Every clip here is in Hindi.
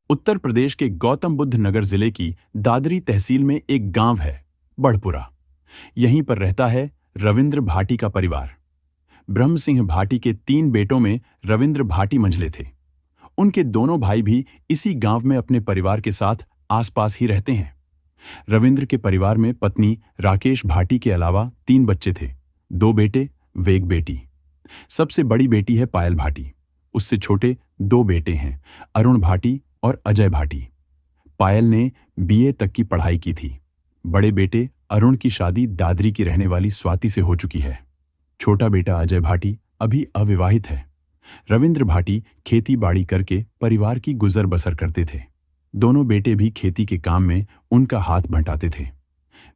उत्तर प्रदेश के गौतम बुद्ध नगर जिले की दादरी तहसील में एक गांव है, बड़पुरा। यहीं पर रहता है रविंद्र भाटी का परिवार। ब्रह्म सिंह भाटी के 3 बेटों में रविंद्र भाटी मंझले थे। उनके दोनों भाई भी इसी गांव में अपने परिवार के साथ आसपास ही रहते हैं। रविंद्र के परिवार में पत्नी राकेश भाटी के अलावा 3 बच्चे थे, 2 बेटे व 1 बेटी। सबसे बड़ी बेटी है पायल भाटी। उससे छोटे 2 बेटे हैं, अरुण भाटी और अजय भाटी। पायल ने बीए तक की पढ़ाई की थी। बड़े बेटे अरुण की शादी दादरी की रहने वाली स्वाति से हो चुकी है। छोटा बेटा अजय भाटी अभी अविवाहित है। रविंद्र भाटी खेती बाड़ी करके परिवार की गुजर बसर करते थे। दोनों बेटे भी खेती के काम में उनका हाथ बंटाते थे।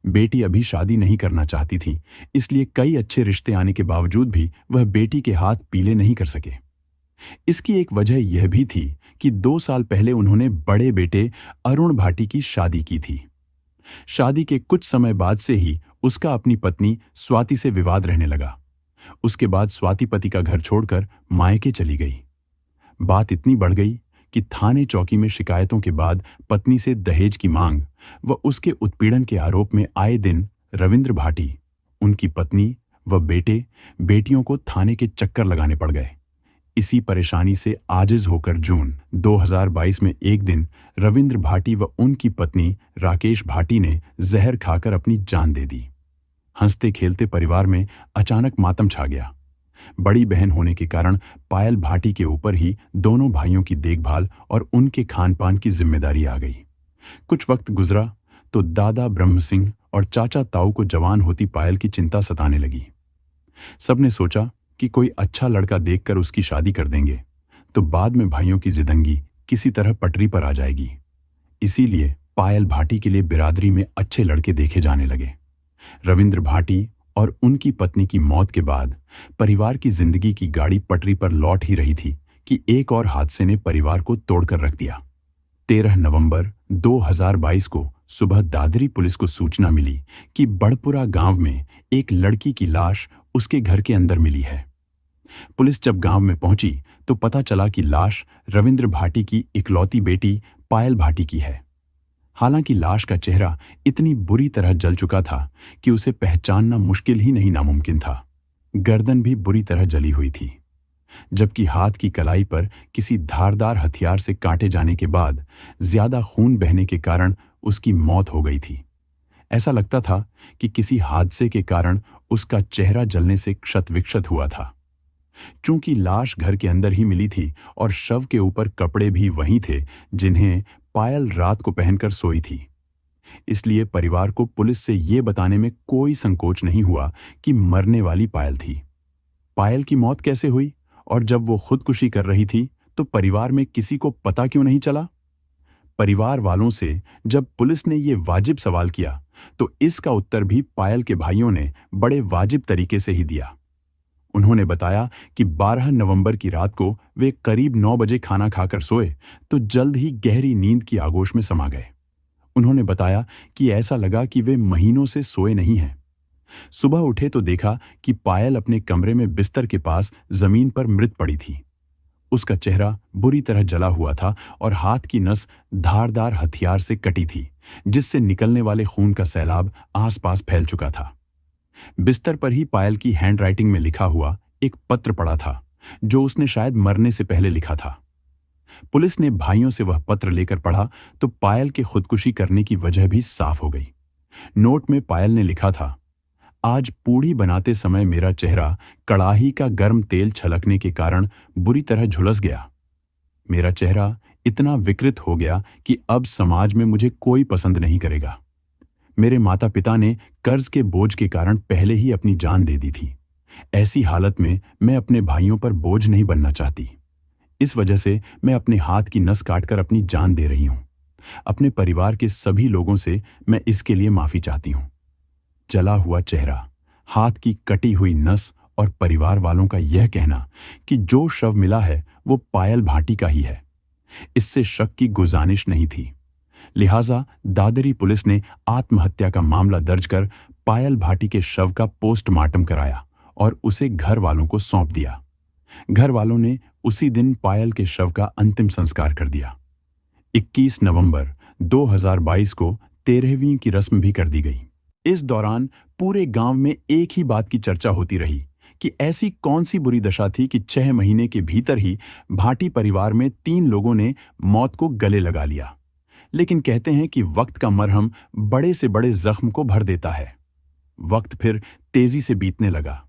बेटी अभी शादी नहीं करना चाहती थी, इसलिए कई अच्छे रिश्ते आने के बावजूद भी वह बेटी के हाथ पीले नहीं कर सके। इसकी एक वजह यह भी थी कि 2 साल पहले उन्होंने बड़े बेटे अरुण भाटी की शादी की थी। शादी के कुछ समय बाद से ही उसका अपनी पत्नी स्वाति से विवाद रहने लगा। उसके बाद स्वाति पति का घर छोड़कर मायके चली गई। बात इतनी बढ़ गई कि थाने चौकी में शिकायतों के बाद पत्नी से दहेज की मांग व उसके उत्पीड़न के आरोप में आए दिन रविंद्र भाटी, उनकी पत्नी व बेटे बेटियों को थाने के चक्कर लगाने पड़ गए। इसी परेशानी से आजिज होकर जून 2022 में एक दिन रविंद्र भाटी व उनकी पत्नी राकेश भाटी ने जहर खाकर अपनी जान दे दी। हंसते खेलते परिवार में अचानक मातम छा गया। बड़ी बहन होने के कारण पायल भाटी के ऊपर ही दोनों भाइयों की देखभाल और उनके खान पान की जिम्मेदारी आ गई। कुछ वक्त गुजरा तो दादा ब्रह्म सिंह और चाचा ताऊ को जवान होती पायल की चिंता सताने लगी। सबने सोचा कि कोई अच्छा लड़का देखकर उसकी शादी कर देंगे तो बाद में भाइयों की जिदंगी किसी तरह पटरी पर आ जाएगी। इसीलिए पायल भाटी के लिए बिरादरी में अच्छे लड़के देखे जाने लगे। रविंद्र भाटी और उनकी पत्नी की मौत के बाद परिवार की जिंदगी की गाड़ी पटरी पर लौट ही रही थी कि एक और हादसे ने परिवार को तोड़कर रख दिया। 13 नवंबर 2022 को सुबह दादरी पुलिस को सूचना मिली कि बड़पुरा गांव में एक लड़की की लाश उसके घर के अंदर मिली है। पुलिस जब गांव में पहुंची तो पता चला कि लाश रविंद्र भाटी की इकलौती बेटी पायल भाटी की है। हालांकि लाश का चेहरा इतनी बुरी तरह जल चुका था कि उसे पहचानना मुश्किल ही नहीं नामुमकिन था। गर्दन भी बुरी तरह जली हुई थी, जबकि हाथ की कलाई पर किसी धारदार हथियार से काटे जाने के बाद ज्यादा खून बहने के कारण उसकी मौत हो गई थी। ऐसा लगता था कि किसी हादसे के कारण उसका चेहरा जलने से क्षत विक्षत हुआ था। चूंकि लाश घर के अंदर ही मिली थी और शव के ऊपर कपड़े भी वही थे जिन्हें पायल रात को पहनकर सोई थी, इसलिए परिवार को पुलिस से यह बताने में कोई संकोच नहीं हुआ कि मरने वाली पायल थी। पायल की मौत कैसे हुई और जब वो खुदकुशी कर रही थी तो परिवार में किसी को पता क्यों नहीं चला? परिवार वालों से जब पुलिस ने ये वाजिब सवाल किया तो इसका उत्तर भी पायल के भाइयों ने बड़े वाजिब तरीके से ही दिया। उन्होंने बताया कि 12 नवंबर की रात को वे करीब 9 बजे खाना खाकर सोए तो जल्द ही गहरी नींद की आगोश में समा गए। उन्होंने बताया कि ऐसा लगा कि वे महीनों से सोए नहीं हैं। सुबह उठे तो देखा कि पायल अपने कमरे में बिस्तर के पास जमीन पर मृत पड़ी थी। उसका चेहरा बुरी तरह जला हुआ था और हाथ की नस धारदार हथियार से कटी थी, जिससे निकलने वाले खून का सैलाब आसपास फैल चुका था। बिस्तर पर ही पायल की हैंडराइटिंग में लिखा हुआ एक पत्र पड़ा था, जो उसने शायद मरने से पहले लिखा था। पुलिस ने भाइयों से वह पत्र लेकर पढ़ा तो पायल के खुदकुशी करने की वजह भी साफ हो गई। नोट में पायल ने लिखा था, आज पूड़ी बनाते समय मेरा चेहरा कड़ाही का गर्म तेल छलकने के कारण बुरी तरह झुलस गया। मेरा चेहरा इतना विकृत हो गया कि अब समाज में मुझे कोई पसंद नहीं करेगा। मेरे माता पिता ने कर्ज के बोझ के कारण पहले ही अपनी जान दे दी थी। ऐसी हालत में मैं अपने भाइयों पर बोझ नहीं बनना चाहती। इस वजह से मैं अपने हाथ की नस काटकर अपनी जान दे रही हूं। अपने परिवार के सभी लोगों से मैं इसके लिए माफी चाहती हूं। जला हुआ चेहरा, हाथ की कटी हुई नस और परिवार वालों का यह कहना कि जो शव मिला है वो पायल भाटी का ही है, इससे शक की गुजारिश नहीं थी। लिहाजा दादरी पुलिस ने आत्महत्या का मामला दर्ज कर पायल भाटी के शव का पोस्टमार्टम कराया और उसे घर वालों को सौंप दिया। घर वालों ने उसी दिन पायल के शव का अंतिम संस्कार कर दिया। 21 नवंबर 2022 को 13वीं की रस्म भी कर दी गई। इस दौरान पूरे गांव में एक ही बात की चर्चा होती रही कि ऐसी कौन सी बुरी दशा थी कि 6 महीने के भीतर ही भाटी परिवार में 3 लोगों ने मौत को गले लगा लिया। लेकिन कहते हैं कि वक्त का मरहम बड़े से बड़े जख्म को भर देता है। वक्त फिर तेजी से बीतने लगा।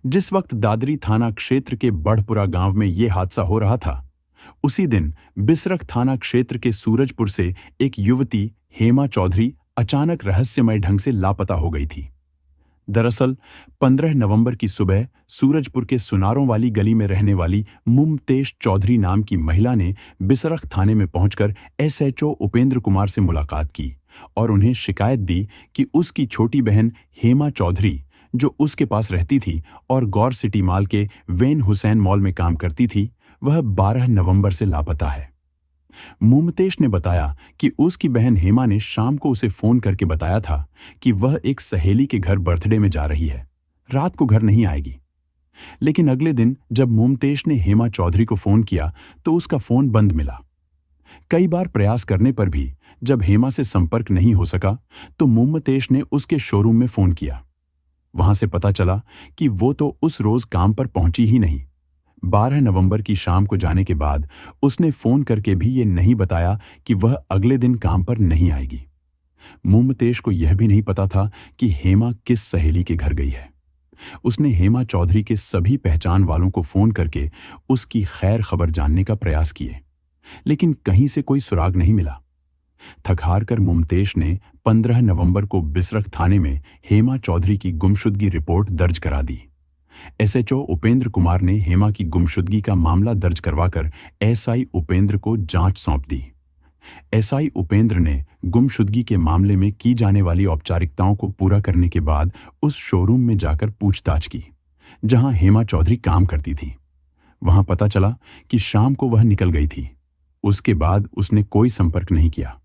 जिस वक्त दादरी थाना क्षेत्र के बढ़पुरा गांव में यह हादसा हो रहा था, उसी दिन बिसरख थाना क्षेत्र के सूरजपुर से एक युवती हेमा चौधरी अचानक रहस्यमय ढंग से लापता हो गई थी। दरअसल 15 नवंबर की सुबह सूरजपुर के सुनारों वाली गली में रहने वाली मुमतेश चौधरी नाम की महिला ने बिसरख थाने में पहुंचकर एसएचओ उपेंद्र कुमार से मुलाकात की और उन्हें शिकायत दी कि उसकी छोटी बहन हेमा चौधरी, जो उसके पास रहती थी और गौर सिटी मॉल के वेन हुसैन मॉल में काम करती थी, वह 12 नवंबर से लापता है। मुमतेश ने बताया कि उसकी बहन हेमा ने शाम को उसे फोन करके बताया था कि वह एक सहेली के घर बर्थडे में जा रही है, रात को घर नहीं आएगी। लेकिन अगले दिन जब मुमतेश ने हेमा चौधरी को फोन किया तो उसका फोन बंद मिला। कई बार प्रयास करने पर भी जब हेमा से संपर्क नहीं हो सका तो मुमतेश ने उसके शोरूम में फोन किया। वहां से पता चला कि वो तो उस रोज काम पर पहुंची ही नहीं। 12 नवंबर की शाम को जाने के बाद उसने फोन करके भी ये नहीं बताया कि वह अगले दिन काम पर नहीं आएगी। मुमतेश को यह भी नहीं पता था कि हेमा किस सहेली के घर गई है। उसने हेमा चौधरी के सभी पहचान वालों को फोन करके उसकी खैर खबर जानने का प्रयास किए, लेकिन कहीं से कोई सुराग नहीं मिला। थक-हार कर मुमतेश ने 15 नवंबर को बिसरख थाने में हेमा चौधरी की गुमशुदगी रिपोर्ट दर्ज करा दी। एसएचओ उपेंद्र कुमार ने हेमा की गुमशुदगी का मामला दर्ज करवाकर एसआई उपेंद्र को जांच सौंप दी। एसआई उपेंद्र ने गुमशुदगी के मामले में की जाने वाली औपचारिकताओं को पूरा करने के बाद उस शोरूम में जाकर पूछताछ की, जहां हेमा चौधरी काम करती थी। वहां पता चला कि शाम को वह निकल गई थी। उसके बाद उसने कोई संपर्क नहीं किया।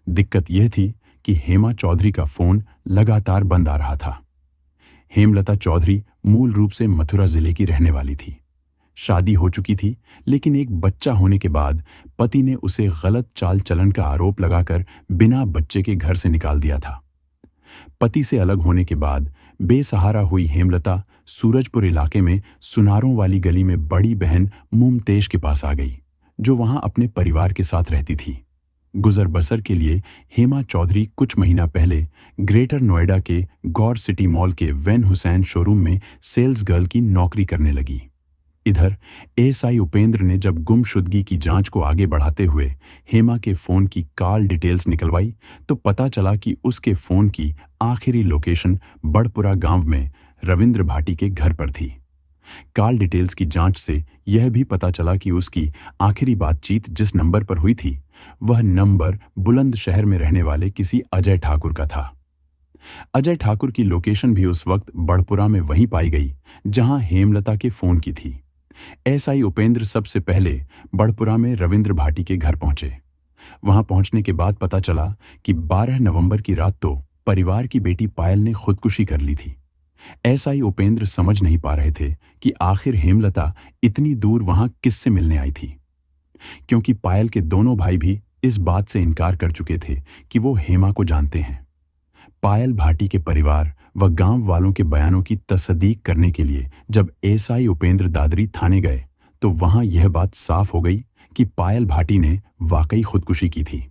दिक्कत यह थी कि हेमा चौधरी का फोन लगातार बंद आ रहा था। हेमलता चौधरी मूल रूप से मथुरा जिले की रहने वाली थी। शादी हो चुकी थी, लेकिन एक बच्चा होने के बाद पति ने उसे गलत चाल चलन का आरोप लगाकर बिना बच्चे के घर से निकाल दिया था। पति से अलग होने के बाद बेसहारा हुई हेमलता सूरजपुर इलाके में सुनारों वाली गली में बड़ी बहन मुमतेश के पास आ गई, जो वहां अपने परिवार के साथ रहती थी। गुजर बसर के लिए हेमा चौधरी कुछ महीना पहले ग्रेटर नोएडा के गौर सिटी मॉल के वेन हुसैन शोरूम में सेल्स गर्ल की नौकरी करने लगी। इधर एएसआई उपेंद्र ने जब गुमशुदगी की जांच को आगे बढ़ाते हुए हेमा के फोन की कॉल डिटेल्स निकलवाई तो पता चला कि उसके फोन की आखिरी लोकेशन बढ़पुरा गांव में रविंद्र भाटी के घर पर थी। कॉल डिटेल्स की जांच से यह भी पता चला कि उसकी आखिरी बातचीत जिस नंबर पर हुई थी वह नंबर बुलंदशहर में रहने वाले किसी अजय ठाकुर का था। अजय ठाकुर की लोकेशन भी उस वक्त बढ़पुरा में वहीं पाई गई जहां हेमलता के फोन की थी। एसआई उपेंद्र सबसे पहले बढ़पुरा में रविंद्र भाटी के घर पहुंचे। वहां पहुंचने के बाद पता चला कि 12 नवंबर की रात तो परिवार की बेटी पायल ने खुदकुशी कर ली थी। एसआई उपेंद्र समझ नहीं पा रहे थे कि आखिर हेमलता इतनी दूर वहां किससे मिलने आई थी, क्योंकि पायल के दोनों भाई भी इस बात से इनकार कर चुके थे कि वो हेमा को जानते हैं। पायल भाटी के परिवार व गांव वालों के बयानों की तस्दीक करने के लिए जब एसआई उपेंद्र दादरी थाने गए तो वहां यह बात साफ हो गई कि पायल भाटी ने वाकई खुदकुशी की थी।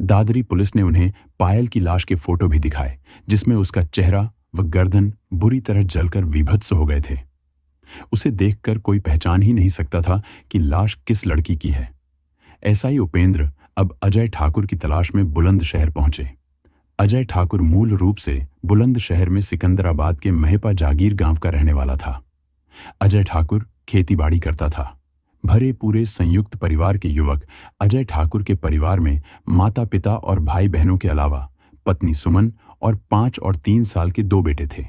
दादरी पुलिस ने उन्हें पायल की लाश के फोटो भी दिखाए, जिसमें उसका चेहरा व गर्दन बुरी तरह जलकर विभत्स हो गए थे। उसे देखकर कोई पहचान ही नहीं सकता था कि लाश किस लड़की की है। एसआई उपेंद्र अब अजय ठाकुर की तलाश में बुलंदशहर पहुंचे। अजय ठाकुर मूल रूप से बुलंदशहर में सिकंदराबाद के महपा जागीर गांव का रहने वाला था। अजय ठाकुर खेतीबाड़ी करता था। भरे पूरे संयुक्त परिवार के युवक अजय ठाकुर के परिवार में माता पिता और भाई बहनों के अलावा पत्नी सुमन और 5 और 3 साल के 2 बेटे थे।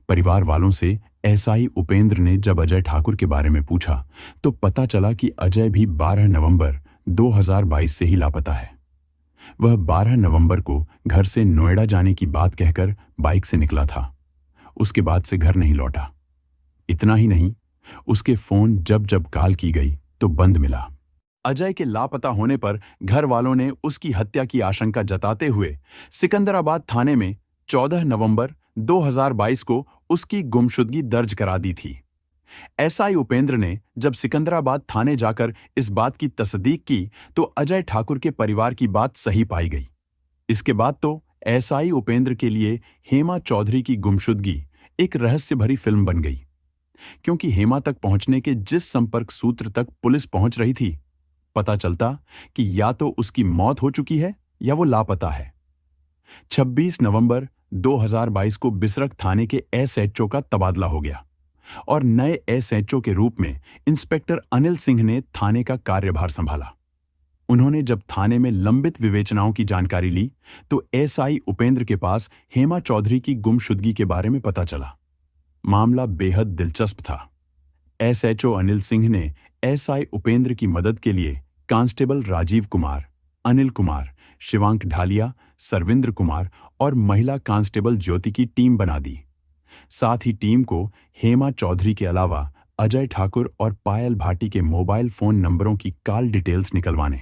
परिवार वालों से एसआई उपेंद्र ने जब अजय ठाकुर के बारे में पूछा तो पता चला कि अजय भी 12 नवंबर 2022 से ही लापता है। वह 12 नवंबर को घर से नोएडा जाने की बात कहकर बाइक से निकला था। उसके बाद से घर नहीं लौटा। इतना ही नहीं, उसके फोन जब जब कॉल की गई तो बंद मिला। अजय के लापता होने पर घर वालों ने उसकी हत्या की आशंका जताते हुए सिकंदराबाद थाने में 14 नवंबर 2022 को उसकी गुमशुदगी दर्ज करा दी थी। एसआई उपेंद्र ने जब सिकंदराबाद थाने जाकर इस बात की तस्दीक की तो अजय ठाकुर के परिवार की बात सही पाई गई। इसके बाद तो एसआई उपेंद्र के लिए हेमा चौधरी की गुमशुदगी एक रहस्य भरी फिल्म बन गई, क्योंकि हेमा तक पहुंचने के जिस संपर्क सूत्र तक पुलिस पहुंच रही थी, पता चलता कि या तो उसकी मौत हो चुकी है या वो लापता है। 26 नवंबर 2022 को बिसरख थाने के एसएचओ का तबादला हो गया और नए एसएचओ के रूप में इंस्पेक्टर अनिल सिंह ने थाने का कार्यभार संभाला। उन्होंने जब थाने में लंबित विवेचनाओं की जानकारी ली तो एसआई उपेंद्र के पास हेमा चौधरी की गुमशुदगी के बारे में पता चला। मामला बेहद दिलचस्प था। एसएचओ अनिल सिंह ने एसआई उपेंद्र की मदद के लिए कांस्टेबल राजीव कुमार, अनिल कुमार, शिवांक ढालिया, सरविंद्र कुमार और महिला कांस्टेबल ज्योति की टीम बना दी। साथ ही टीम को हेमा चौधरी के अलावा अजय ठाकुर और पायल भाटी के मोबाइल फोन नंबरों की कॉल डिटेल्स निकलवाने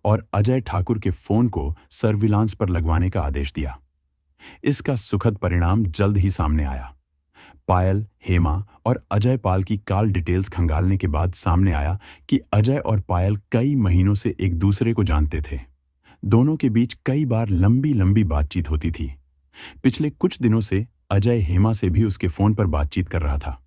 और अजय ठाकुर के फोन को सर्विलांस पर लगवाने का आदेश दिया। इसका सुखद परिणाम जल्द ही सामने आया। पायल, हेमा और अजय पाल की कॉल डिटेल्स खंगालने के बाद सामने आया कि अजय और पायल कई महीनों से एक दूसरे को जानते थे। दोनों के बीच कई बार लंबी लंबी बातचीत होती थी। पिछले कुछ दिनों से अजय हेमा से भी उसके फोन पर बातचीत कर रहा था।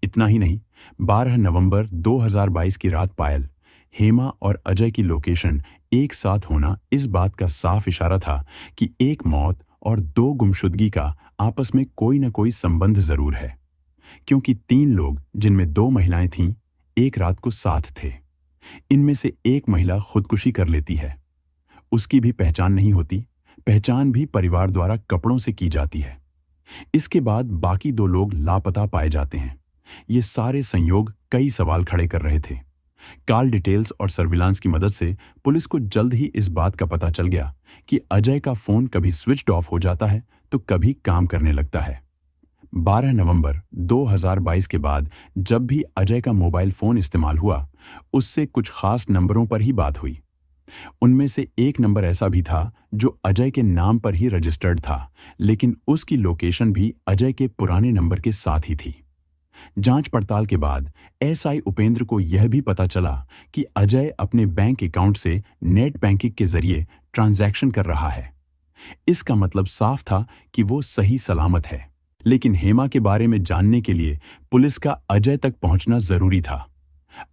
इतना ही नहीं, 12 नवंबर 2022 की रात पायल, हेमा और अजय की लोकेशन एक साथ होना इस बात का साफ इशारा था कि एक मौत और 2 गुमशुदगी का आपस में कोई न कोई संबंध जरूर है, क्योंकि 3 लोग जिनमें 2 महिलाएं थीं, एक रात को साथ थे। इनमें से एक महिला खुदकुशी कर लेती है, उसकी भी पहचान नहीं होती। पहचान भी परिवार द्वारा कपड़ों से की जाती है। इसके बाद बाकी 2 लोग लापता पाए जाते हैं। ये सारे संयोग कई सवाल खड़े कर रहे थे। कॉल डिटेल्स और सर्विलांस की मदद से पुलिस को जल्द ही इस बात का पता चल गया कि अजय का फोन कभी स्विच्ड ऑफ हो जाता है तो कभी काम करने लगता है। 12 नवंबर 2022 के बाद जब भी अजय का मोबाइल फोन इस्तेमाल हुआ, उससे कुछ खास नंबरों पर ही बात हुई। उनमें से एक नंबर ऐसा भी था जो अजय के नाम पर ही रजिस्टर्ड था, लेकिन उसकी लोकेशन भी अजय के पुराने नंबर के साथ ही थी। जांच पड़ताल के बाद एसआई उपेंद्र को यह भी पता चला कि अजय अपने बैंक अकाउंट से नेट बैंकिंग के जरिए ट्रांजैक्शन कर रहा है। इसका मतलब साफ था कि वो सही सलामत है। लेकिन हेमा के बारे में जानने के लिए पुलिस का अजय तक पहुंचना जरूरी था।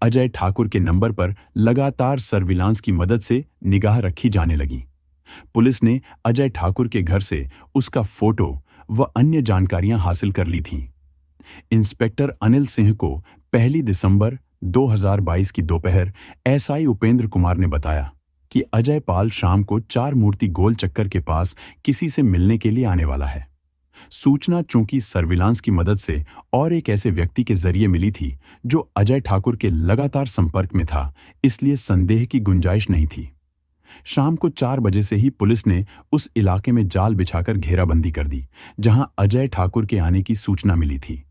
अजय ठाकुर के नंबर पर लगातार सर्विलांस की मदद से निगाह रखी जाने लगी। पुलिस ने अजय ठाकुर के घर से उसका फोटो व अन्य जानकारियां हासिल कर ली थीं। इंस्पेक्टर अनिल सिंह को 1 दिसंबर 2022 की दोपहर एसआई उपेंद्र कुमार ने बताया कि अजय पाल शाम को 4 मूर्ति गोल चक्कर के पास किसी से मिलने के लिए आने वाला है। सूचना चूंकि सर्विलांस की मदद से और एक ऐसे व्यक्ति के जरिए मिली थी जो अजय ठाकुर के लगातार संपर्क में था, इसलिए संदेह की गुंजाइश नहीं थी। शाम को 4 बजे से ही पुलिस ने उस इलाके में जाल बिछाकर घेराबंदी कर दी जहां अजय ठाकुर के आने की सूचना मिली थी।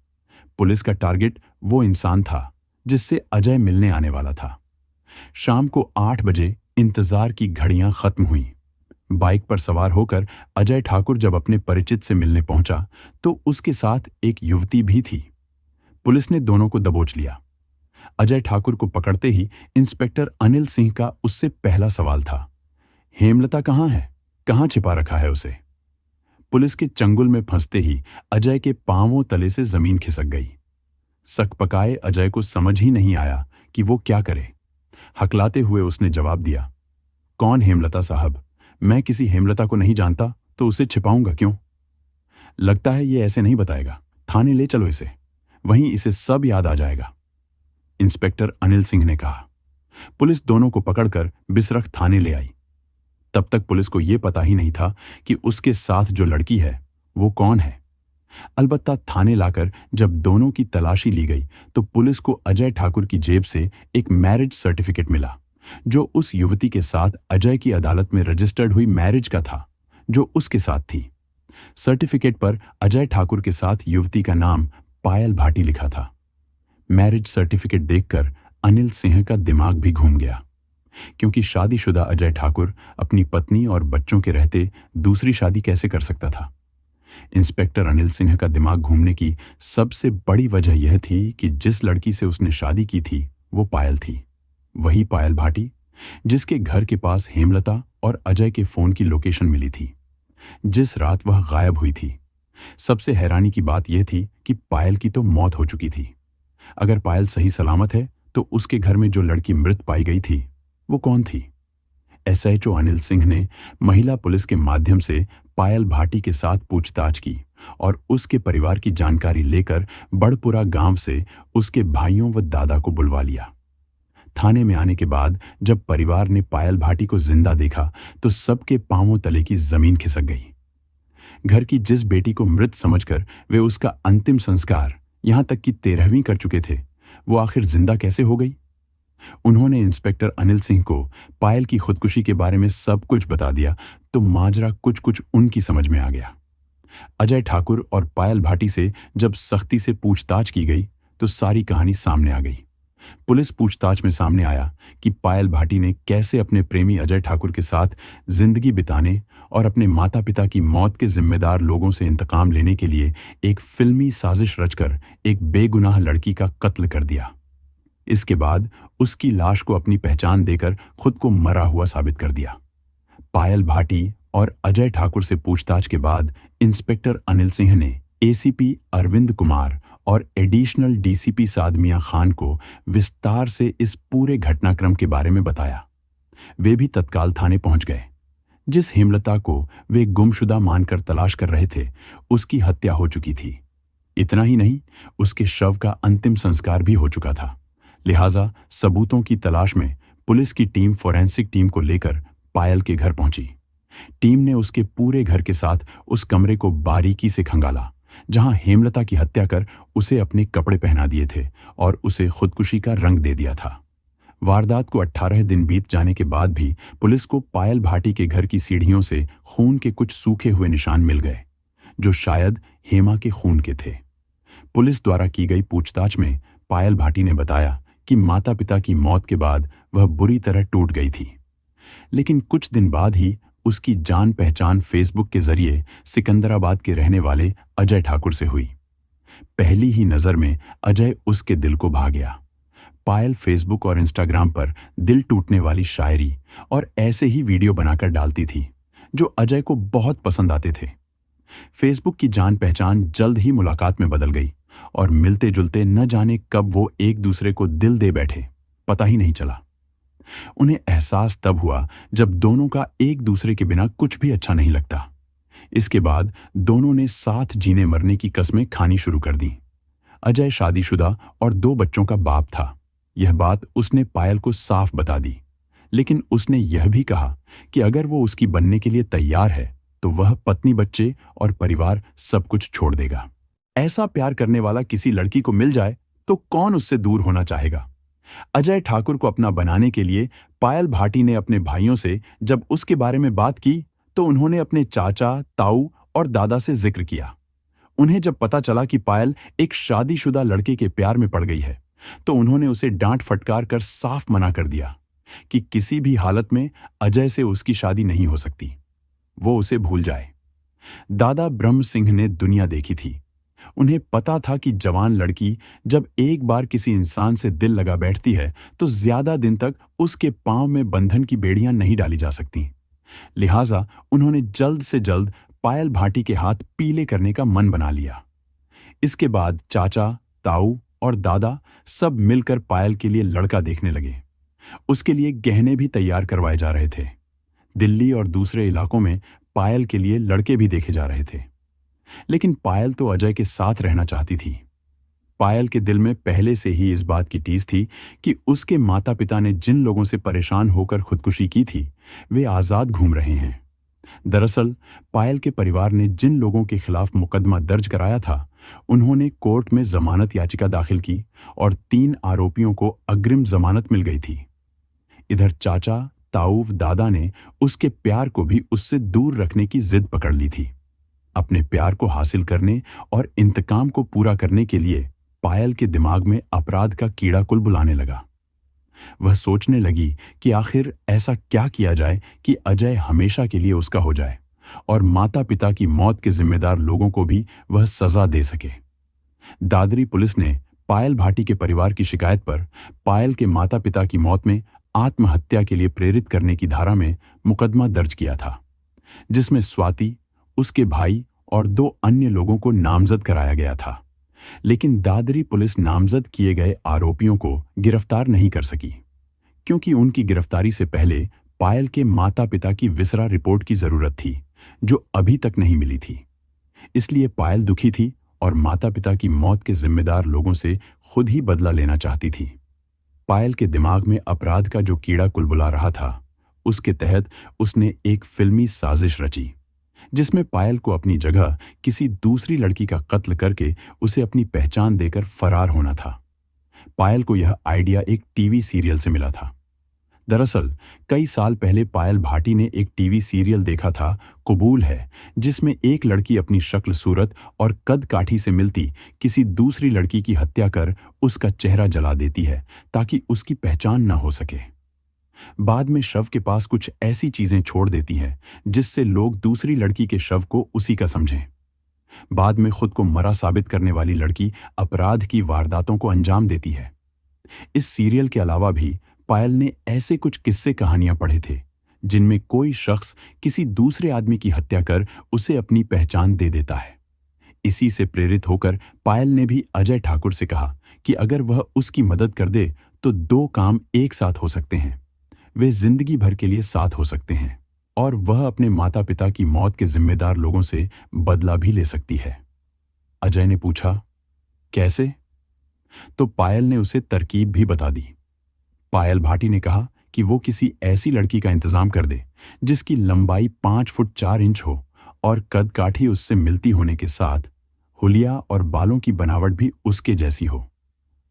पुलिस का टारगेट वो इंसान था जिससे अजय मिलने आने वाला था। शाम को 8 बजे इंतजार की घड़ियां खत्म हुई। बाइक पर सवार होकर अजय ठाकुर जब अपने परिचित से मिलने पहुंचा तो उसके साथ एक युवती भी थी। पुलिस ने दोनों को दबोच लिया। अजय ठाकुर को पकड़ते ही इंस्पेक्टर अनिल सिंह का उससे पहला सवाल था, हेमलता कहाँ है? कहाँ छिपा रखा है उसे? पुलिस के चंगुल में फंसते ही अजय के पांवों तले से जमीन खिसक गई। सकपकाए अजय को समझ ही नहीं आया कि वो क्या करे। हकलाते हुए उसने जवाब दिया, कौन हेमलता साहब? मैं किसी हेमलता को नहीं जानता तो उसे छिपाऊंगा क्यों? लगता है ये ऐसे नहीं बताएगा। थाने ले चलो इसे, वहीं इसे सब याद आ जाएगा, इंस्पेक्टर अनिल सिंह ने कहा। पुलिस दोनों को पकड़कर बिसरख थाने ले आई। तब तक पुलिस को यह पता ही नहीं था कि उसके साथ जो लड़की है वो कौन है। अलबत्ता थाने लाकर जब दोनों की तलाशी ली गई तो पुलिस को अजय ठाकुर की जेब से एक मैरिज सर्टिफिकेट मिला जो उस युवती के साथ अजय की अदालत में रजिस्टर्ड हुई मैरिज का था जो उसके साथ थी। सर्टिफिकेट पर अजय ठाकुर के साथ युवती का नाम पायल भाटी लिखा था। मैरिज सर्टिफिकेट देखकर अनिल सिंह का दिमाग भी घूम गया। क्योंकि शादीशुदा अजय ठाकुर अपनी पत्नी और बच्चों के रहते दूसरी शादी कैसे कर सकता था। इंस्पेक्टर अनिल सिंह का दिमाग घूमने की सबसे बड़ी वजह यह थी कि जिस लड़की से उसने शादी की थी वो पायल थी। वही पायल भाटी जिसके घर के पास हेमलता और अजय के फोन की लोकेशन मिली थी, जिस रात वह गायब हुई थी। सबसे हैरानी की बात यह थी कि पायल की तो मौत हो चुकी थी। अगर पायल सही सलामत है तो उसके घर में जो लड़की मृत पाई गई थी वो कौन थी? एसएचओ अनिल सिंह ने महिला पुलिस के माध्यम से पायल भाटी के साथ पूछताछ की और उसके परिवार की जानकारी लेकर बड़पुरा गांव से उसके भाइयों व दादा को बुलवा लिया। थाने में आने के बाद जब परिवार ने पायल भाटी को जिंदा देखा तो सबके पांवों तले की जमीन खिसक गई। घर की जिस बेटी को मृत समझकर वे उसका अंतिम संस्कार यहां तक कि 13वीं कर चुके थे, वो आखिर जिंदा कैसे हो गई? उन्होंने इंस्पेक्टर अनिल सिंह को पायल की खुदकुशी के बारे में सब कुछ बता दिया तो माजरा कुछ कुछ उनकी समझ में आ गया। अजय ठाकुर और पायल भाटी से जब सख्ती से पूछताछ की गई तो सारी कहानी सामने आ गई। पुलिस पूछताछ में सामने आया कि पायल भाटी ने कैसे अपने प्रेमी अजय ठाकुर के साथ जिंदगी बिताने और अपने माता पिता की मौत के जिम्मेदार लोगों से इंतकाम लेने के लिए एक फिल्मी साजिश रचकर एक बेगुनाह लड़की का कत्ल कर दिया। इसके बाद उसकी लाश को अपनी पहचान देकर खुद को मरा हुआ साबित कर दिया। पायल भाटी और अजय ठाकुर से पूछताछ के बाद इंस्पेक्टर अनिल सिंह ने एसीपी अरविंद कुमार और एडिशनल डीसीपी साद मियां खान को विस्तार से इस पूरे घटनाक्रम के बारे में बताया। वे भी तत्काल थाने पहुंच गए। जिस हेमलता को वे गुमशुदा मानकर तलाश कर रहे थे उसकी हत्या हो चुकी थी। इतना ही नहीं, उसके शव का अंतिम संस्कार भी हो चुका था। लिहाजा सबूतों की तलाश में पुलिस की टीम फोरेंसिक टीम को लेकर पायल के घर पहुंची। टीम ने उसके पूरे घर के साथ उस कमरे को बारीकी से खंगाला जहां हेमलता की हत्या कर उसे अपने कपड़े पहना दिए थे और उसे खुदकुशी का रंग दे दिया था। वारदात को 18 दिन बीत जाने के बाद भी पुलिस को पायल भाटी के घर की सीढ़ियों से खून के कुछ सूखे हुए निशान मिल गए जो शायद हेमा के खून के थे। पुलिस द्वारा की गई पूछताछ में पायल भाटी ने बताया कि माता पिता की मौत के बाद वह बुरी तरह टूट गई थी, लेकिन कुछ दिन बाद ही उसकी जान पहचान फेसबुक के जरिए सिकंदराबाद के रहने वाले अजय ठाकुर से हुई। पहली ही नजर में अजय उसके दिल को भा गया। पायल फेसबुक और इंस्टाग्राम पर दिल टूटने वाली शायरी और ऐसे ही वीडियो बनाकर डालती थी जो अजय को बहुत पसंद आते थे। फेसबुक की जान पहचान जल्द ही मुलाकात में बदल गई और मिलते जुलते न जाने कब वो एक दूसरे को दिल दे बैठे, पता ही नहीं चला। उन्हें एहसास तब हुआ जब दोनों का एक दूसरे के बिना कुछ भी अच्छा नहीं लगता। इसके बाद दोनों ने साथ जीने मरने की कस्में खानी शुरू कर दी। अजय शादीशुदा और 2 बच्चों का बाप था। यह बात उसने पायल को साफ बता दी, लेकिन उसने यह भी कहा कि अगर वो उसकी बनने के लिए तैयार है तो वह पत्नी, बच्चे और परिवार सब कुछ छोड़ देगा। ऐसा प्यार करने वाला किसी लड़की को मिल जाए तो कौन उससे दूर होना चाहेगा। अजय ठाकुर को अपना बनाने के लिए पायल भाटी ने अपने भाइयों से जब उसके बारे में बात की तो उन्होंने अपने चाचा, ताऊ और दादा से जिक्र किया। उन्हें जब पता चला कि पायल एक शादीशुदा लड़के के प्यार में पड़ गई है तो उन्होंने उसे डांट फटकार कर साफ मना कर दिया कि किसी भी हालत में अजय से उसकी शादी नहीं हो सकती, वो उसे भूल जाए। दादा ब्रह्म सिंह ने दुनिया देखी थी। उन्हें पता था कि जवान लड़की जब एक बार किसी इंसान से दिल लगा बैठती है तो ज्यादा दिन तक उसके पांव में बंधन की बेड़ियां नहीं डाली जा सकती। लिहाजा उन्होंने जल्द से जल्द पायल भाटी के हाथ पीले करने का मन बना लिया। इसके बाद चाचा, ताऊ और दादा सब मिलकर पायल के लिए लड़का देखने लगे। उसके लिए गहने भी तैयार करवाए जा रहे थे। दिल्ली और दूसरे इलाकों में पायल के लिए लड़के भी देखे जा रहे थे, लेकिन पायल तो अजय के साथ रहना चाहती थी। पायल के दिल में पहले से ही इस बात की टीस थी कि उसके माता पिता ने जिन लोगों से परेशान होकर खुदकुशी की थी वे आजाद घूम रहे हैं। दरअसल पायल के परिवार ने जिन लोगों के खिलाफ मुकदमा दर्ज कराया था उन्होंने कोर्ट में जमानत याचिका दाखिल की और 3 आरोपियों को अग्रिम जमानत मिल गई थी। इधर चाचा, ताऊ, दादा ने उसके प्यार को भी उससे दूर रखने की जिद पकड़ ली थी। अपने प्यार को हासिल करने और इंतकाम को पूरा करने के लिए पायल के दिमाग में अपराध का कीड़ा कुल बुलाने लगा। वह सोचने लगी कि आखिर ऐसा क्या किया जाए कि अजय हमेशा के लिए उसका हो जाए और माता पिता की मौत के जिम्मेदार लोगों को भी वह सजा दे सके। दादरी पुलिस ने पायल भाटी के परिवार की शिकायत पर पायल के माता पिता की मौत में आत्महत्या के लिए प्रेरित करने की धारा में मुकदमा दर्ज किया था, जिसमें स्वाति, उसके भाई और 2 अन्य लोगों को नामजद कराया गया था। लेकिन दादरी पुलिस नामजद किए गए आरोपियों को गिरफ्तार नहीं कर सकी, क्योंकि उनकी गिरफ्तारी से पहले पायल के माता पिता की विसरा रिपोर्ट की जरूरत थी, जो अभी तक नहीं मिली थी। इसलिए पायल दुखी थी और माता पिता की मौत के जिम्मेदार लोगों से खुद ही बदला लेना चाहती थी। पायल के दिमाग में अपराध का जो कीड़ा कुलबुला रहा था, उसके तहत उसने एक फिल्मी साजिश रची, जिसमें पायल को अपनी जगह किसी दूसरी लड़की का कत्ल करके उसे अपनी पहचान देकर फरार होना था। पायल को यह आइडिया एक टीवी सीरियल से मिला था। दरअसल कई साल पहले पायल भाटी ने एक टीवी सीरियल देखा था, कबूल है, जिसमें एक लड़की अपनी शक्ल सूरत और कद काठी से मिलती किसी दूसरी लड़की की हत्या कर उसका चेहरा जला देती है ताकि उसकी पहचान न हो सके। बाद में शव के पास कुछ ऐसी चीजें छोड़ देती है जिससे लोग दूसरी लड़की के शव को उसी का समझें। बाद में खुद को मरा साबित करने वाली लड़की अपराध की वारदातों को अंजाम देती है। इस सीरियल के अलावा भी पायल ने ऐसे कुछ किस्से कहानियां पढ़े थे जिनमें कोई शख्स किसी दूसरे आदमी की हत्या कर उसे अपनी पहचान दे देता है। इसी से प्रेरित होकर पायल ने भी अजय ठाकुर से कहा कि अगर वह उसकी मदद कर दे तो 2 काम एक साथ हो सकते हैं। वे जिंदगी भर के लिए साथ हो सकते हैं और वह अपने माता पिता की मौत के जिम्मेदार लोगों से बदला भी ले सकती है। अजय ने पूछा, कैसे? तो पायल ने उसे तरकीब भी बता दी। पायल भाटी ने कहा कि वो किसी ऐसी लड़की का इंतजाम कर दे जिसकी लंबाई 5 फुट 4 इंच हो और कद काठी उससे मिलती होने के साथ हुलिया और बालों की बनावट भी उसके जैसी हो।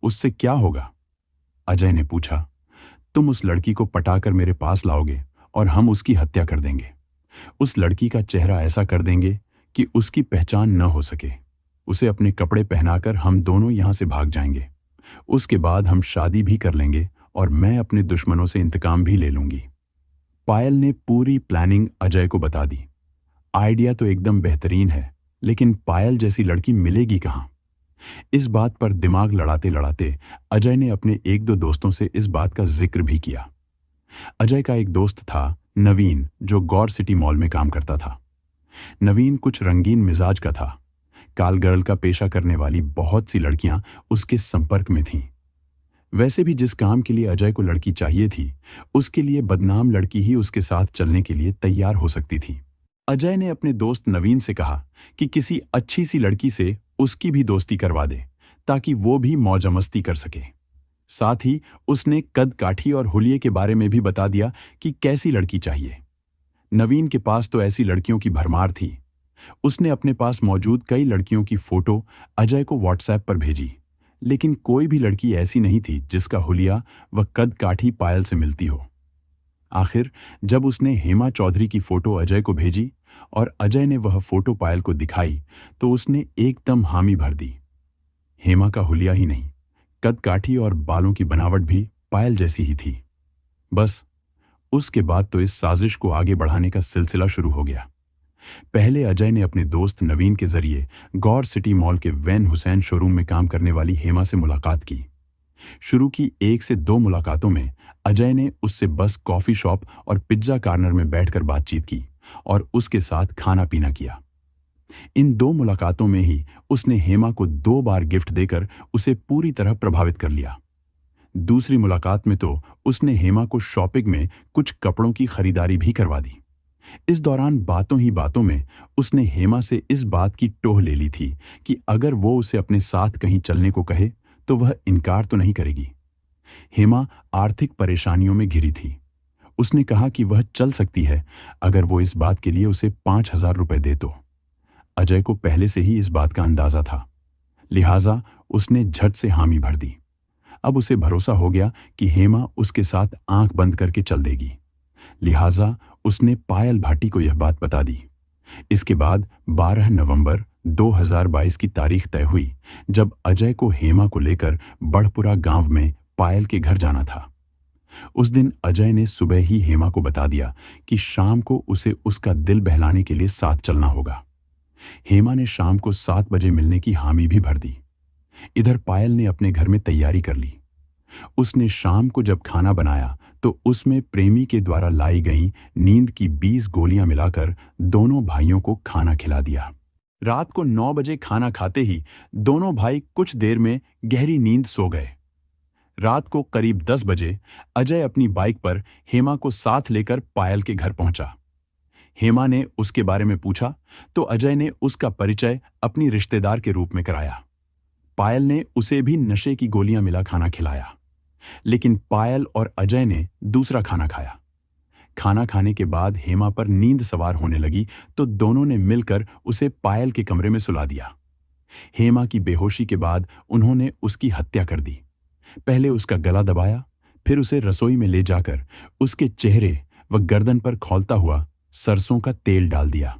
उससे क्या होगा? अजय ने पूछा। तुम उस लड़की को पटाकर मेरे पास लाओगे और हम उसकी हत्या कर देंगे। उस लड़की का चेहरा ऐसा कर देंगे कि उसकी पहचान न हो सके। उसे अपने कपड़े पहनाकर हम दोनों यहां से भाग जाएंगे। उसके बाद हम शादी भी कर लेंगे और मैं अपने दुश्मनों से इंतकाम भी ले लूंगी। पायल ने पूरी प्लानिंग अजय को बता दी। आइडिया तो एकदम बेहतरीन है, लेकिन पायल जैसी लड़की मिलेगी कहां? इस बात पर दिमाग लड़ाते लड़ाते अजय ने अपने 1-2 दोस्तों से इस बात का जिक्र भी किया। अजय का एक दोस्त था नवीन, जो गौर सिटी मॉल में काम करता था। नवीन कुछ रंगीन मिजाज का था। कॉल गर्ल का पेशा करने वाली बहुत सी लड़कियां उसके संपर्क में थीं। वैसे भी जिस काम के लिए अजय को लड़की चाहिए थी, उसके लिए बदनाम लड़की ही उसके साथ चलने के लिए तैयार हो सकती थी। अजय ने अपने दोस्त नवीन से कहा कि किसी अच्छी सी लड़की से उसकी भी दोस्ती करवा दे ताकि वो भी मौज मस्ती कर सके। साथ ही उसने कद काठी और हुलिये के बारे में भी बता दिया कि कैसी लड़की चाहिए। नवीन के पास तो ऐसी लड़कियों की भरमार थी। उसने अपने पास मौजूद कई लड़कियों की फोटो अजय को व्हाट्सएप पर भेजी, लेकिन कोई भी लड़की ऐसी नहीं थी जिसका हुलिया व कद काठी पायल से मिलती हो। आखिर जब उसने हेमा चौधरी की फोटो अजय को भेजी और अजय ने वह फोटो पायल को दिखाई तो उसने एकदम हामी भर दी। हेमा का हुलिया ही नहीं, कद काठी और बालों की बनावट भी पायल जैसी ही थी। बस उसके बाद तो इस साजिश को आगे बढ़ाने का सिलसिला शुरू हो गया। पहले अजय ने अपने दोस्त नवीन के जरिए गौर सिटी मॉल के वैन हुसैन शोरूम में काम करने वाली हेमा से मुलाकात की। शुरू की 1 से 2 मुलाकातों में अजय ने उससे बस कॉफी शॉप और पिज्जा कॉर्नर में बैठकर बातचीत की और उसके साथ खाना पीना किया। इन 2 मुलाकातों में ही उसने हेमा को 2 बार गिफ्ट देकर उसे पूरी तरह प्रभावित कर लिया। दूसरी मुलाकात में तो उसने हेमा को शॉपिंग में कुछ कपड़ों की खरीदारी भी करवा दी। इस दौरान बातों ही बातों में उसने हेमा से इस बात की टोह ले ली थी कि अगर वो उसे अपने साथ कहीं चलने को कहे तो वह इनकार तो नहीं करेगी। हेमा आर्थिक परेशानियों में घिरी थी। उसने कहा कि वह चल सकती है अगर वो इस बात के लिए उसे 5,000 रुपए दे तो। अजय को पहले से ही इस बात का अंदाजा था, लिहाजा उसने झट से हामी भर दी। अब उसे भरोसा हो गया कि हेमा उसके साथ आंख बंद करके चल देगी, लिहाजा उसने पायल भाटी को यह बात बता दी। इसके बाद 12 नवंबर 2022 की तारीख तय हुई जब अजय को हेमा को लेकर बढ़पुरा गांव में पायल के घर जाना था। उस दिन अजय ने सुबह ही हेमा को बता दिया कि शाम को उसे उसका दिल बहलाने के लिए साथ चलना होगा। हेमा ने शाम को 7 बजे मिलने की हामी भी भर दी। इधर पायल ने अपने घर में तैयारी कर ली। उसने शाम को जब खाना बनाया तो उसमें प्रेमी के द्वारा लाई गई नींद की 20 गोलियां मिलाकर दोनों भाइयों को खाना खिला दिया। रात को 9 बजे खाना खाते ही दोनों भाई कुछ देर में गहरी नींद सो गए। रात को करीब 10 बजे अजय अपनी बाइक पर हेमा को साथ लेकर पायल के घर पहुंचा। हेमा ने उसके बारे में पूछा तो अजय ने उसका परिचय अपनी रिश्तेदार के रूप में कराया। पायल ने उसे भी नशे की गोलियां मिला खाना खिलाया, लेकिन पायल और अजय ने दूसरा खाना खाया। खाना खाने के बाद हेमा पर नींद सवार होने लगी तो दोनों ने मिलकर उसे पायल के कमरे में सुला दिया। हेमा की बेहोशी के बाद उन्होंने उसकी हत्या कर दी। पहले उसका गला दबाया, फिर उसे रसोई में ले जाकर उसके चेहरे व गर्दन पर खौलता हुआ सरसों का तेल डाल दिया।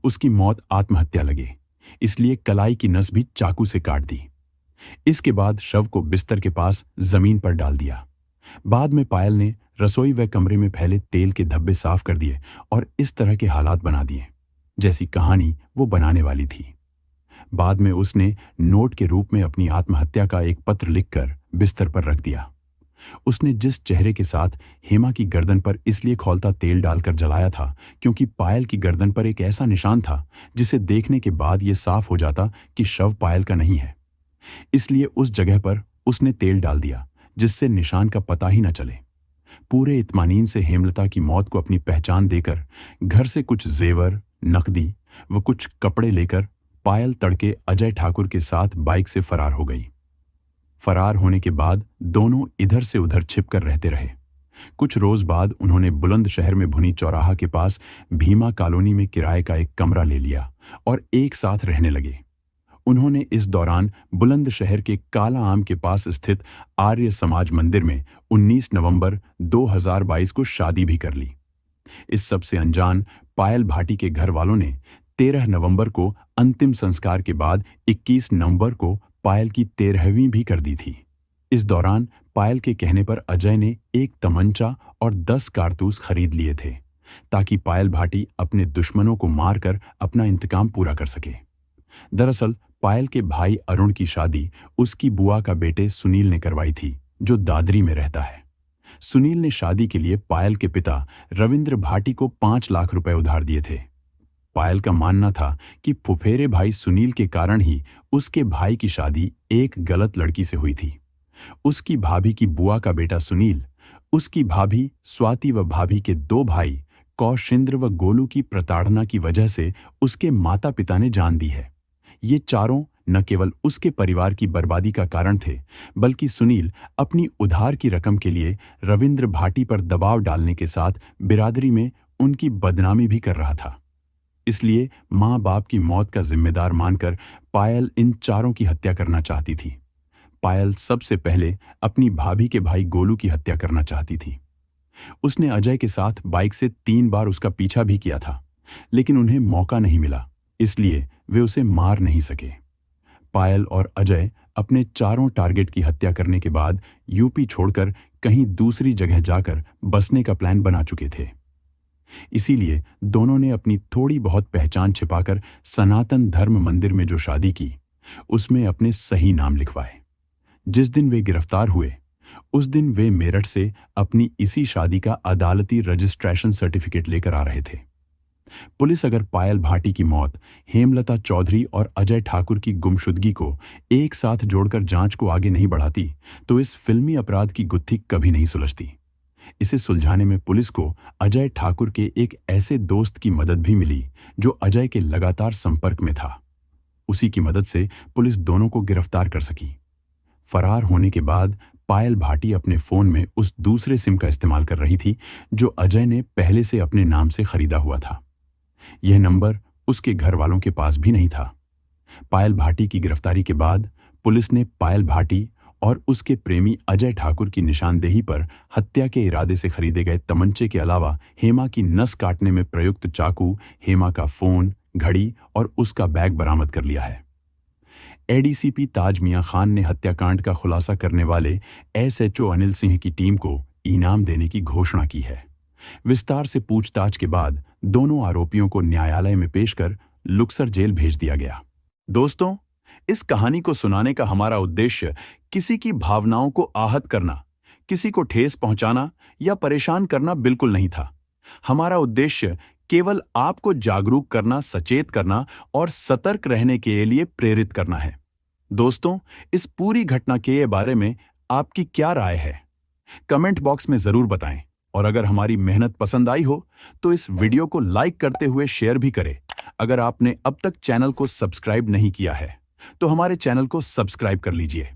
उसकी मौत आत्महत्या लगे, इसलिए कलाई की नस भी चाकू से काट दी। इसके बाद शव को बिस्तर के पास जमीन पर डाल दिया। बाद में पायल ने रसोई व कमरे में फैले तेल के धब्बे साफ कर दिए और इस तरह के हालात बना दिए जैसी कहानी वो बनाने वाली थी। बाद में उसने नोट के रूप में अपनी आत्महत्या का एक पत्र लिखकर बिस्तर पर रख दिया। उसने जिस चेहरे के साथ हेमा की गर्दन पर इसलिए खौलता तेल डालकर जलाया था क्योंकि पायल की गर्दन पर एक ऐसा निशान था जिसे देखने के बाद यह साफ हो जाता कि शव पायल का नहीं है, इसलिए उस जगह पर उसने तेल डाल दिया जिससे निशान का पता ही न चले। पूरे इत्मीनान से हेमलता की मौत को अपनी पहचान देकर घर से कुछ जेवर, नकदी व कुछ कपड़े लेकर पायल तड़के अजय ठाकुर के साथ बाइक से फरार हो गई। फरार होने के बाद दोनों इधर से उधर छिपकर रहते रहे। कुछ रोज बाद उन्होंने बुलंदशहर में भुनी चौराहा के पास भीमा कॉलोनी में किराए का एक कमरा ले लिया और एक साथ रहने लगे। उन्होंने इस दौरान बुलंदशहर के काला आम के पास स्थित आर्य समाज मंदिर में 19 नवंबर 2022 को शादी भी कर ली। इस सब से अनजान पायल भाटी के घर वालों ने 13 नवंबर को अंतिम संस्कार के बाद 21 नवंबर को पायल की 13वीं भी कर दी थी। इस दौरान पायल के कहने पर अजय ने एक तमंचा और 10 कारतूस खरीद लिए थे ताकि पायल भाटी अपने दुश्मनों को मारकर अपना इंतकाम पूरा कर सके। दरअसल पायल के भाई अरुण की शादी उसकी बुआ का बेटे सुनील ने करवाई थी, जो दादरी में रहता है। सुनील ने शादी के लिए पायल के पिता रविंद्र भाटी को 5 लाख रुपए उधार दिए थे। पायल का मानना था कि फुफेरे भाई सुनील के कारण ही उसके भाई की शादी एक गलत लड़की से हुई थी। उसकी भाभी की बुआ का बेटा सुनील, उसकी भाभी स्वाति व भाभी के 2 भाई कौशिंद्र व गोलू की प्रताड़ना की वजह से उसके माता पिता ने जान दी है। ये चारों न केवल उसके परिवार की बर्बादी का कारण थे, बल्कि सुनील अपनी उधार की रकम के लिए रविंद्र भाटी पर दबाव डालने के साथ बिरादरी में उनकी बदनामी भी कर रहा था। इसलिए माँ बाप की मौत का जिम्मेदार मानकर पायल इन चारों की हत्या करना चाहती थी। पायल सबसे पहले अपनी भाभी के भाई गोलू की हत्या करना चाहती थी। उसने अजय के साथ बाइक से 3 बार उसका पीछा भी किया था, लेकिन उन्हें मौका नहीं मिला, इसलिए वे उसे मार नहीं सके। पायल और अजय अपने चारों टारगेट की हत्या करने के बाद यूपी छोड़कर कहीं दूसरी जगह जाकर बसने का प्लान बना चुके थे। इसीलिए दोनों ने अपनी थोड़ी बहुत पहचान छिपाकर सनातन धर्म मंदिर में जो शादी की, उसमें अपने सही नाम लिखवाए। जिस दिन वे गिरफ्तार हुए, उस दिन वे मेरठ से अपनी इसी शादी का अदालती रजिस्ट्रेशन सर्टिफिकेट लेकर आ रहे थे। पुलिस अगर पायल भाटी की मौत, हेमलता चौधरी और अजय ठाकुर की गुमशुदगी को एक साथ जोड़कर जांच को आगे नहीं बढ़ाती, तो इस फिल्मी अपराध की गुत्थी कभी नहीं सुलझती। इसे सुलझाने में पुलिस को अजय ठाकुर के एक ऐसे दोस्त की मदद भी मिली जो अजय के लगातार संपर्क में था। उसी की मदद से पुलिस दोनों को गिरफ्तार कर सकी। फरार होने के बाद पायल भाटी अपने फोन में उस दूसरे सिम का इस्तेमाल कर रही थी जो अजय ने पहले से अपने नाम से खरीदा हुआ था। यह नंबर उसके घर वालों के पास भी नहीं था। पायल भाटी की गिरफ्तारी के बाद पुलिस ने पायल भाटी और उसके प्रेमी अजय ठाकुर की निशानदेही पर हत्या के इरादे से खरीदे गए तमंचे के अलावा हेमा की नस काटने में प्रयुक्त चाकू, हेमा का फोन, घड़ी और उसका बैग बरामद कर लिया है। एडीसीपी ताज मियां खान ने हत्याकांड का खुलासा करने वाले एसएचओ अनिल सिंह की टीम को इनाम देने की घोषणा की है। विस्तार से पूछताछ के बाद दोनों आरोपियों को न्यायालय में पेश कर लुक्सर जेल भेज दिया गया। दोस्तों, इस कहानी को सुनाने का हमारा उद्देश्य किसी की भावनाओं को आहत करना, किसी को ठेस पहुंचाना या परेशान करना बिल्कुल नहीं था। हमारा उद्देश्य केवल आपको जागरूक करना, सचेत करना और सतर्क रहने के लिए प्रेरित करना है। दोस्तों, इस पूरी घटना के बारे में आपकी क्या राय है? कमेंट बॉक्स में जरूर बताएं और अगर हमारी मेहनत पसंद आई हो तो इस वीडियो को लाइक करते हुए शेयर भी करें। अगर आपने अब तक चैनल को सब्सक्राइब नहीं किया है तो हमारे चैनल को सब्सक्राइब कर लीजिए।